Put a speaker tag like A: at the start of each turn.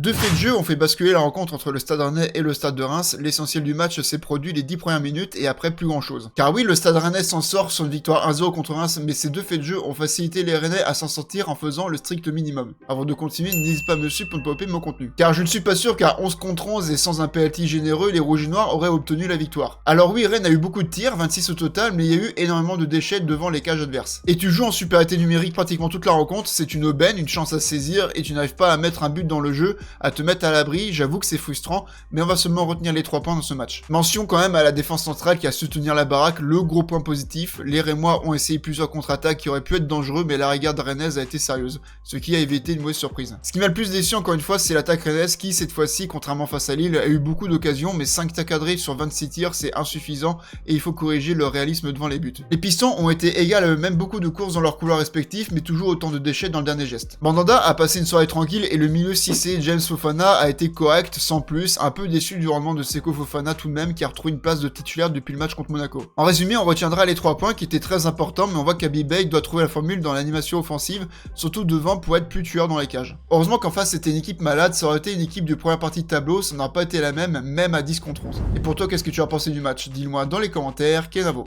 A: Deux faits de jeu ont fait basculer la rencontre entre le Stade Rennais et le Stade de Reims. L'essentiel du match s'est produit les 10 premières minutes et après plus grand chose. Car oui, le Stade Rennais s'en sort sur une victoire 1-0 contre Reims, mais ces deux faits de jeu ont facilité les Rennais à s'en sortir en faisant le strict minimum. Avant de continuer, n'hésite pas à me suivre pour ne pas louper mon contenu. Car je ne suis pas sûr qu'à 11 contre 11 et sans un penalty généreux, les Rouges et Noirs auraient obtenu la victoire. Alors oui, Rennes a eu beaucoup de tirs, 26 au total, mais il y a eu énormément de déchets devant les cages adverses. Et tu joues en supériorité numérique pratiquement toute la rencontre, c'est une aubaine, une chance à saisir, et tu n'arrives pas à mettre un but dans le jeu, à te mettre à l'abri. J'avoue que c'est frustrant, mais on va seulement retenir les 3 points dans ce match. Mention quand même à la défense centrale qui a su tenir la baraque, le gros point positif. Les Rémois ont essayé plusieurs contre-attaques qui auraient pu être dangereux, mais la regarde rennaise a été sérieuse, ce qui a évité une mauvaise surprise. Ce qui m'a le plus déçu encore une fois, c'est l'attaque rennaise qui, cette fois-ci, contrairement face à Lille, a eu beaucoup d'occasions, mais 5 tirs cadrés sur 26 tirs, c'est insuffisant, et il faut corriger le réalisme devant les buts. Les Pistons ont été égales à eux-mêmes, beaucoup de courses dans leurs couloirs respectifs, mais toujours autant de déchets dans le dernier geste. Mandanda a passé une soirée tranquille, et le milieu 6C James Fofana a été correct, sans plus, un peu déçu du rendement de Seko Fofana tout de même, qui a retrouvé une place de titulaire depuis le match contre Monaco. En résumé, on retiendra les 3 points qui étaient très importants, mais on voit qu'Habib Beye doit trouver la formule dans l'animation offensive, surtout devant pour être plus tueur dans les cages. Heureusement qu'en face c'était une équipe malade, ça aurait été une équipe de première partie de tableau, ça n'aurait pas été la même, même à 10 contre 11. Et pour toi, qu'est-ce que tu as pensé du match? Dis-le moi dans les commentaires, Kenavo.